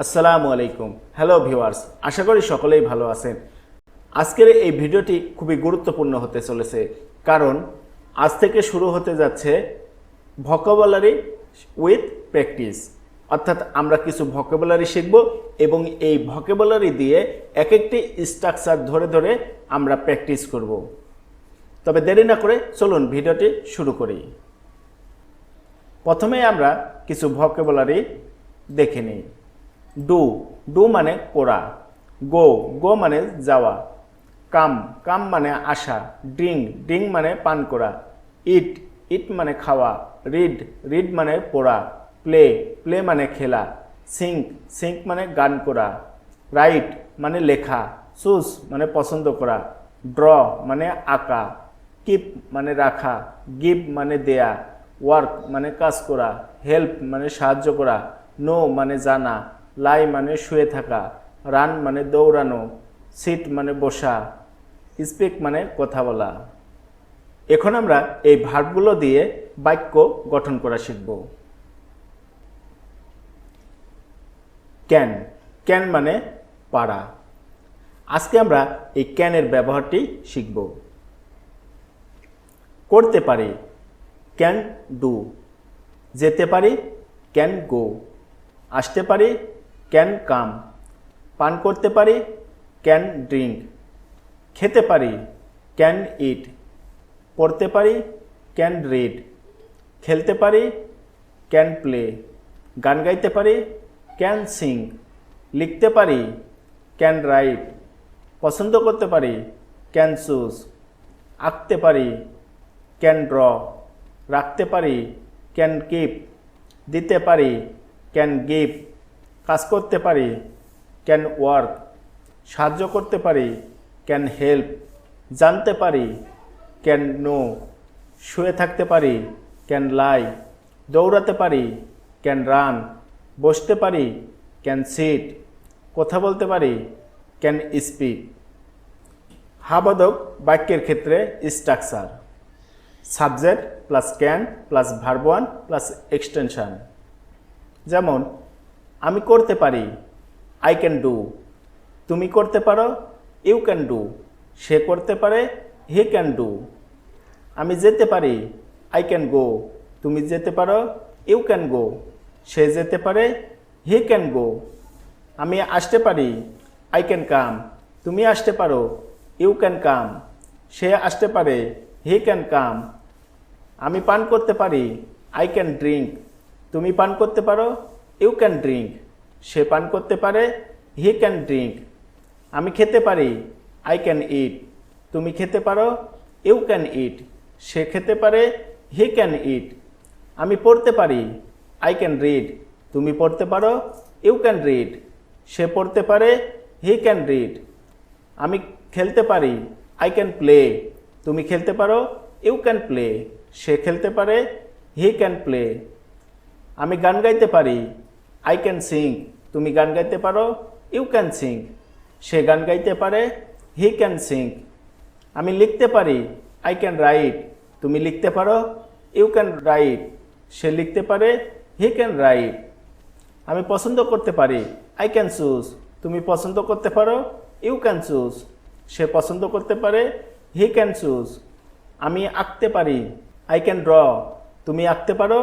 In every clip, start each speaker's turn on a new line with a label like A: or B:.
A: আসসালামু আলাইকুম। Hello viewers, আশা করি সকলেই ভালো আছেন। আজকের এই ভিডিওটি খুবই গুরুত্বপূর্ণ হতে চলেছে, কারণ আজ থেকে শুরু হতে যাচ্ছে ভোকাবুলারি উইথ প্র্যাকটিস। অর্থাৎ আমরা কিছু ভোকাবুলারি শিখব এবং এই ভোকাবুলারি দিয়ে এক একটি স্ট্রাকচার ধরে ধরে আমরা প্র্যাকটিস করব। তবে দেরি না করে চলুন ভিডিওটি শুরু করি। প্রথমে আমরা কিছু ভোকাবুলারি দেখে নিই। ডু, ডু মানে করা। গো, গো মানে যাওয়া। কাম, কাম মানে আসা। ড্রিঙ্ক, ড্রিঙ্ক মানে পান করা। ইট, ইট মানে খাওয়া। রিড, রিড মানে পড়া। প্লে, প্লে মানে খেলা। সিঙ্ক, সিঙ্ক মানে গান করা। রাইট মানে লেখা। চুজ মানে পছন্দ করা। ড্র মানে আঁকা। কিপ মানে রাখা। গিভ মানে দেয়া। ওয়ার্ক মানে কাজ করা। হেল্প মানে সাহায্য করা। নো মানে জানা। লাই মানে শুয়ে থাকা। রান মানে দৌড়ানো। সিট মানে বসা। স্পিক মানে কথা বলা। এখন আমরা এই ভার্বগুলো দিয়ে বাক্য গঠন করা শিখব। ক্যান, ক্যান মানে পারা। আজকে আমরা এই ক্যানের ব্যবহারটি শিখব। করতে পারি, ক্যান ডু। যেতে পারি, ক্যান গো। আসতে পারি, ক্যান কাম। পান করতে পারি, ক্যান ড্রিঙ্ক। খেতে পারি, ক্যান ইট। পড়তে পারি, ক্যান রিড। খেলতে পারি, ক্যান প্লে। গান গাইতে পারি, ক্যান সিং। লিখতে পারি, ক্যান রাইট। পছন্দ করতে পারি, ক্যান চুজ। আঁকতে পারি, ক্যান ড্র। রাখতে পারি, ক্যান কিপ। দিতে পারি, ক্যান গিভ। কাজ করতে পারি, ক্যান ওয়ার্ক। সাহায্য করতে পারি, ক্যান হেল্প। জানতে পারি, ক্যান নো। শুয়ে থাকতে পারি, ক্যান লাই। দৌড়াতে পারি, ক্যান রান। বসতে পারি, ক্যান সিট। কথা বলতে পারি, ক্যান স্পিক। হাবাদক বাক্যের ক্ষেত্রে structure: subject plus can plus verb one plus extension. যেমন আমি করতে পারি, আই ক্যান ডু। তুমি করতে পারো, ইউ ক্যান ডু। সে করতে পারে, হি ক্যান ডু। আমি যেতে পারি, আই ক্যান গো। তুমি যেতে পারো, ইউ ক্যান গো। সে যেতে পারে, হি ক্যান গো। আমি আসতে পারি, আই ক্যান কাম। তুমি আসতে পারো, ইউ ক্যান কাম। সে আসতে পারে, হি ক্যান কাম। আমি পান করতে পারি, আই ক্যান ড্রিঙ্ক। তুমি পান করতে পারো, ইউ ক্যান ড্রিঙ্ক। সে পান করতে পারে, হি ক্যান ড্রিঙ্ক। আমি খেতে পারি, আই ক্যান ইট। তুমি খেতে পারো, ইউ ক্যান ইট। সে খেতে পারে, হি ক্যান ইট। আমি পড়তে পারি, আই ক্যান রিড। তুমি পড়তে পারো, ইউ ক্যান রিড। সে পড়তে পারে, হি ক্যান রিড। আমি খেলতে পারি, আই ক্যান প্লে। তুমি খেলতে পারো, ইউ ক্যান প্লে। সে খেলতে পারে, হি ক্যান প্লে। আমি গান গাইতে পারি, আই ক্যান সিং। তুমি গান গাইতে পারো, ইউ ক্যান সিং। সে গান গাইতে পারে, হি ক্যান সিং। আমি লিখতে পারি, আই ক্যান রাইট। তুমি লিখতে পারো, ইউ ক্যান রাইট। সে লিখতে পারে, হি ক্যান রাইট। আমি পছন্দ করতে পারি, আই ক্যান চুজ। তুমি পছন্দ করতে পারো, ইউ ক্যান চুজ। সে পছন্দ করতে পারে, হি ক্যান চুজ। আমি আঁকতে পারি, আই ক্যান ড্র। তুমি আঁকতে পারো,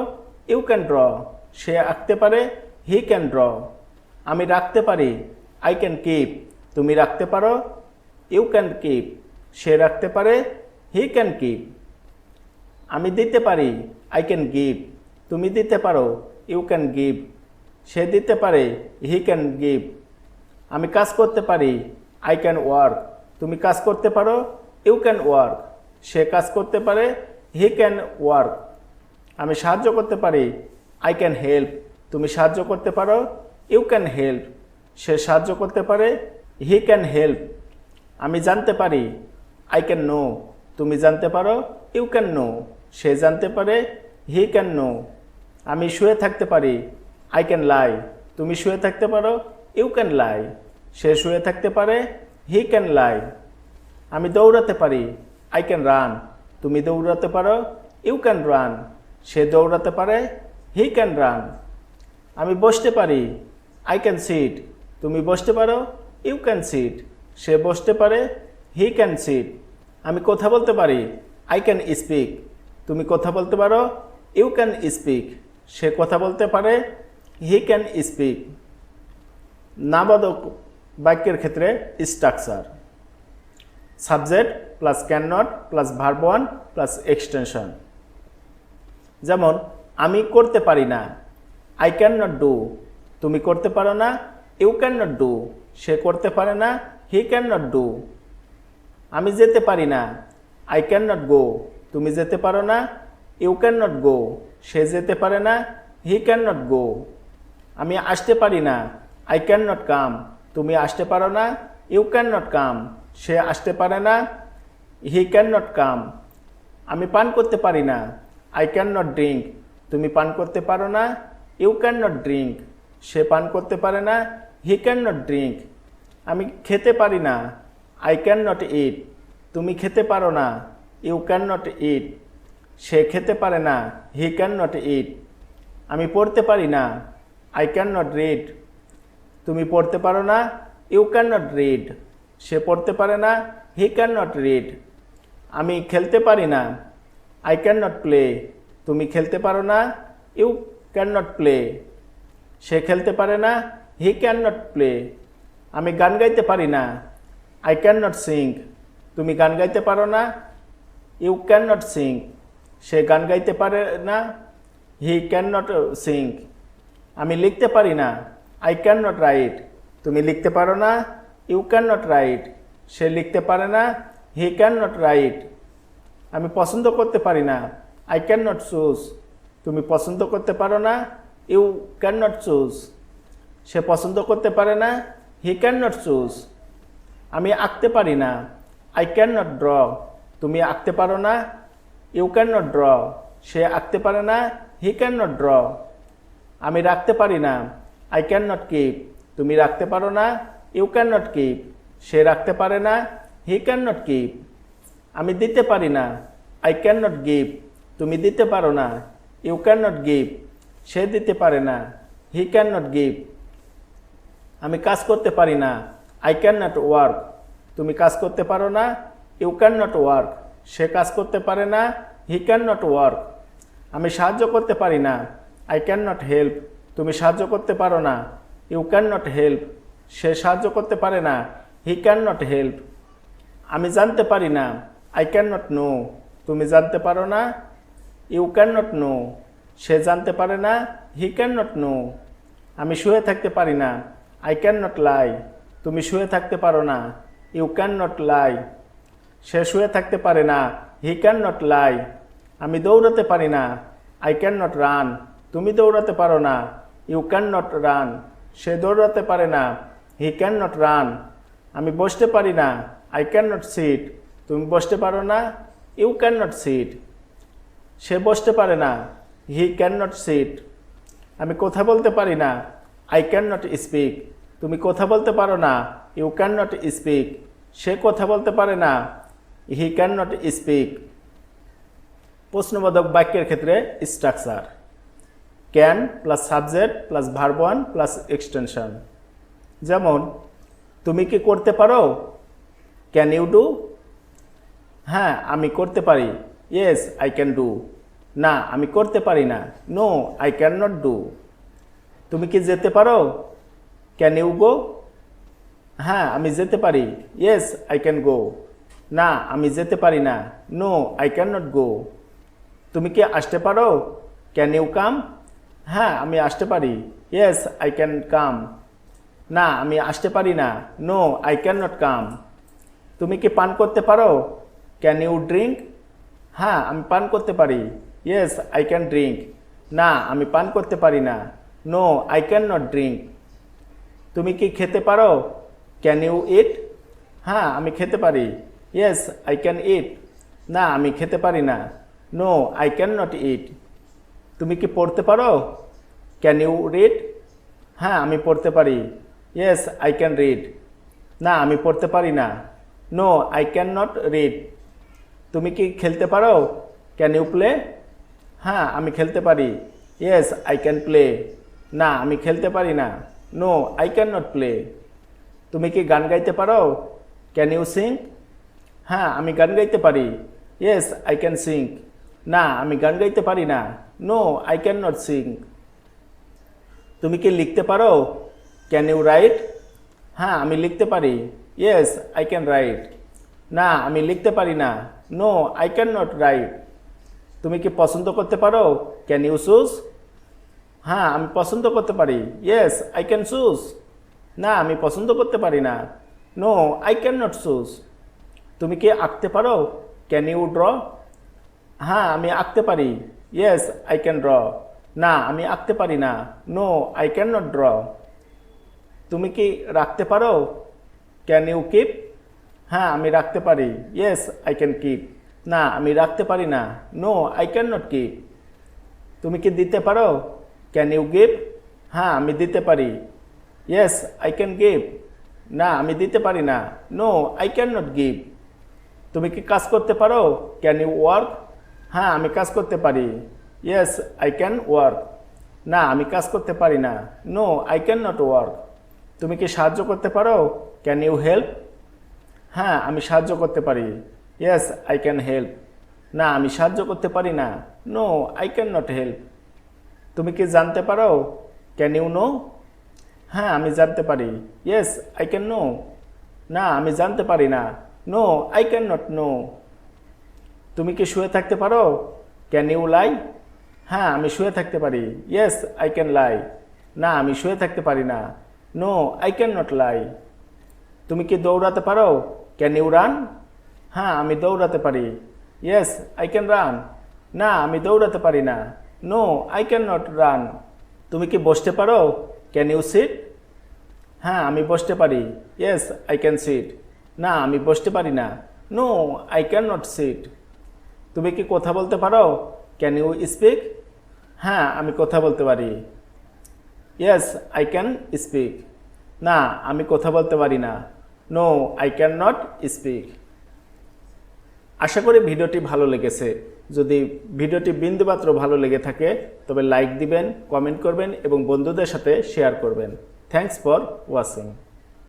A: ইউ ক্যান ড্র। সে আঁকতে পারে, হি ক্যান ড্র। আমি রাখতে পারি, আই ক্যান কিপ। তুমি রাখতে পারো, ইউ ক্যান কিপ। সে রাখতে পারে, হি ক্যান কিপ। আমি দিতে পারি, আই ক্যান গিভ। তুমি দিতে পারো, ইউ ক্যান গিভ। সে দিতে পারে, হি ক্যান গিভ। আমি কাজ করতে পারি, আই ক্যান ওয়ার্ক। তুমি কাজ করতে পারো, ইউ ক্যান ওয়ার্ক। সে কাজ করতে পারে, হি ক্যান ওয়ার্ক। আমি সাহায্য করতে পারি, আই ক্যান হেল্প। তুমি সাহায্য করতে পারো, ইউ ক্যান হেল্প। সে সাহায্য করতে পারে, হি ক্যান হেল্প। আমি জানতে পারি, আই ক্যান নো। তুমি জানতে পারো, ইউ ক্যান নো। সে জানতে পারে, হি ক্যান নো। আমি শুয়ে থাকতে পারি, আই ক্যান লাই। তুমি শুয়ে থাকতে পারো, ইউ ক্যান লাই। সে শুয়ে থাকতে পারে, হি ক্যান লাই। আমি দৌড়াতে পারি, আই ক্যান রান। তুমি দৌড়াতে পারো, ইউ ক্যান রান। সে দৌড়াতে পারে, হি ক্যান রান। আমি বসতে পারি, আই ক্যান সিট, তুমি বসতে পারো, ইউ ক্যান সিট, সে বসতে পারে, হি ক্যান সিট। আমি কথা বলতে পারি, আই ক্যান স্পিক, তুমি কথা বলতে পারো, ইউ ক্যান স্পিক, সে কথা বলতে পারে, হি ক্যান স্পিক। নাবাদক বাক্যের ক্ষেত্রে structure subject plus can not plus verb one plus extension. যেমন আমি করতে পারি না, আই ক্যান নট ডু, তুমি করতে পারো না, ইউ ক্যান নট ডু, সে করতে পারে না, হি ক্যান নট ডু। আমি যেতে পারি না, আই ক্যান নট গো, তুমি যেতে পারো না, ইউ ক্যান নট গো, সে যেতে পারে না, হি ক্যান নট গো। আমি আসতে পারি না, আই ক্যান নট কাম, তুমি আসতে পারো না, ইউ ক্যান নট কাম, সে আসতে পারে না, হি ক্যান নট কাম। আমি পান করতে পারি না, আই ক্যান নট ড্রিঙ্ক, তুমি পান করতে পারো না, ইউ ক্যান নট ড্রিঙ্ক, সে পান করতে পারে না, হি ক্যান নট ড্রিঙ্ক। আমি খেতে পারি না, আই ক্যান নট ইট, তুমি খেতে পারো না, ইউ ক্যান নট ইট, সে খেতে পারে না, হি ক্যান নট ইট। আমি পড়তে পারি না, আই ক্যান নট রিড, তুমি পড়তে পারো না, ইউ ক্যান নট রিড, সে পড়তে পারে না, হি ক্যান নট রিড। আমি খেলতে পারি না, আই ক্যান নট প্লে, তুমি খেলতে পারো না, ইউ ক্যান নট প্লে, সে খেলতে পারে না, হি ক্যান নট প্লে। আমি গান গাইতে পারি না, আই ক্যান নট সিং, তুমি গান গাইতে পারো না, ইউ ক্যান নট সিং, সে গান গাইতে পারে না, হি ক্যান নট সিং। আমি লিখতে পারি না, আই ক্যান নট রাইট, তুমি লিখতে পারো না, ইউ ক্যান নট রাইট, সে লিখতে পারে না, হি ক্যান নট রাইট। আমি পছন্দ করতে পারি না, আই ক্যান নট চুজ, তুমি পছন্দ করতে পারো না, ইউ ক্যান নট চুজ, সে পছন্দ করতে পারে না, হি ক্যান নট চুজ। আমি আঁকতে পারি না, আই ক্যান নট ড্র, তুমি আঁকতে পারো না, ইউ ক্যান নট ড্র, সে আঁকতে পারে না, হি ক্যান নট ড্র। আমি রাখতে পারি না, আই ক্যান নট কিপ, তুমি রাখতে পারো না, ইউ ক্যান নট কিপ, সে রাখতে পারে না, হি ক্যান নট কিপ। আমি দিতে পারি না, আই ক্যান নট গিভ, তুমি দিতে পারো না, ইউ ক্যান নট গিভ, সে দিতে পারে না, হি ক্যান নট গিভ। আমি কাজ করতে পারি না, আই ক্যান নট ওয়ার্ক, তুমি কাজ করতে পারো না, ইউ ক্যান নট ওয়ার্ক, সে কাজ করতে পারে না, হি ক্যান নট ওয়ার্ক। আমি সাহায্য করতে পারি না, আই ক্যান নট হেল্প, তুমি সাহায্য করতে পারো না, ইউ ক্যান নট হেল্প, সে সাহায্য করতে পারে না, হি ক্যান নট হেল্প। আমি জানতে পারি না, আই ক্যান নট নো, তুমি জানতে পারো না, ইউ ক্যান নট নো, সে জানতে পারে না, হি ক্যান নট নো। আমি শুয়ে থাকতে পারি না, আই ক্যান নট লাই, তুমি শুয়ে থাকতে পারো না, ইউ ক্যান নট লাই, সে শুয়ে থাকতে পারে না, হি ক্যান নট লাই। আমি দৌড়াতে পারি না, আই ক্যান নট রান, তুমি দৌড়াতে পারো না, ইউ ক্যান নট রান, সে দৌড়াতে পারে না, হি ক্যান নট রান। আমি বসতে পারি না, আই ক্যান নট সিট, তুমি বসতে পারো না, ইউ ক্যান নট সিট, সে বসতে পারে না, হি ক্যান নট সিট। আমি কথা বলতে পারি না, আই ক্যান নট স্পিক, তুমি কথা বলতে পারো না, ইউ ক্যান নট স্পিক, সে কথা বলতে পারে না, হি ক্যান নট স্পিক। প্রশ্নবোধক বাক্যের ক্ষেত্রে structure can plus subject plus verb one plus extension. যেমন তুমি কি করতে পারো, ক্যান ইউ ডু, হ্যাঁ আমি করতে পারি, ইয়েস আই ক্যান ডু, না আমি করতে পারি না, no I can not do. তুমি কি যেতে পারো, ক্যান ইউ গো, হ্যাঁ আমি যেতে পারি, ইয়েস আই ক্যান গো, না আমি যেতে পারি না, no I can not go. তুমি কি আসতে পারো, ক্যান ইউ কাম, হ্যাঁ আমি আসতে পারি, ইয়েস আই ক্যান কাম, না আমি আসতে পারি না, no I can not come. তুমি কি পান করতে পারো, ক্যান ইউ ড্রিঙ্ক, হ্যাঁ আমি পান করতে পারি, ইয়েস আই ক্যান ড্রিঙ্ক, না আমি পান করতে পারি না, no I can not drink. তুমি কি খেতে পারো, ক্যান ইউ ইট, হ্যাঁ আমি খেতে পারি, ইয়েস আই ক্যান ইট, না আমি খেতে পারি না, নো আই ক্যান নট ইট। তুমি কি পড়তে পারো, ক্যান ইউ রিড, হ্যাঁ আমি পড়তে পারি, ইয়েস আই ক্যান রিড, না আমি পড়তে পারি না, no I can not read. তুমি কি খেলতে পারো, ক্যান ইউ প্লে, হ্যাঁ আমি খেলতে পারি, ইয়েস আই ক্যান প্লে, না আমি খেলতে পারি না, no I can not play. তুমি কি গান গাইতে পারো? Can you sing? হ্যাঁ আমি গান গাইতে পারি। Yes I can sing. না আমি গান গাইতে পারি না। No I can not sing. তুমি কি লিখতে পারো? Can you write? হ্যাঁ আমি লিখতে পারি। Yes I can write. না আমি লিখতে পারি না। No I can not write. তুমি কি পছন্দ করতে পারো? Can you choose? হ্যাঁ আমি পছন্দ করতে পারি। Yes I can choose. না আমি পছন্দ করতে পারি না। No I can not choose. তুমি কি আঁকতে পারো? Can you draw? হ্যাঁ আমি আঁকতে পারি। Yes I can draw. না আমি আঁকতে পারি না। No I can not draw. তুমি কি রাখতে পারো? Can you keep? হ্যাঁ আমি রাখতে পারি। Yes I can keep. না আমি রাখতে পারি না। No I can not keep. তুমি কি দিতে পারো? Can you give? হ্যাঁ আমি দিতে পারি। Yes I can give. না আমি দিতে পারি না। No I can not give. তুমি কি কাজ করতে পারো? Can you work? হ্যাঁ আমি কাজ করতে পারি। Yes I can work. না আমি কাজ করতে পারি না। No I can not work. তুমি কি সাহায্য করতে পারো? Can you help? হ্যাঁ আমি সাহায্য করতে পারি। Yes I can help. না আমি সাহায্য করতে পারি না। No I can not help. তুমি কি জানতে পারো? Can you know? হ্যাঁ আমি জানতে পারি। Yes I can know. না আমি জানতে পারি না। No I can not know. তুমি কি শুয়ে থাকতে পারো? Can you lie? হ্যাঁ আমি শুয়ে থাকতে পারি। Yes I can lie. না আমি শুয়ে থাকতে পারি না। No I can not lie. তুমি কি দৌড়াতে পারো? Can you run? হ্যাঁ আমি দৌড়াতে পারি। Yes I can run. না আমি দৌড়াতে পারি না। No I can not run. তুমি কি বসতে পারো? Can you sit? হ্যাঁ আমি বসতে পারি। Yes I can sit. না আমি বসতে পারি না। No I can not sit. তুমি কি কথা বলতে পারো? Can you speak? হ্যাঁ আমি কথা বলতে পারি। Yes I can speak. না আমি কথা বলতে পারি না। No I can not speak. আশা করি ভিডিওটি ভালো লেগেছে। যদি ভিডিওটি বিন্দুমাত্র ভালো লেগে থাকে তবে লাইক দিবেন, কমেন্ট করবেন এবং বন্ধুদের সাথে শেয়ার করবেন। Thanks for watching.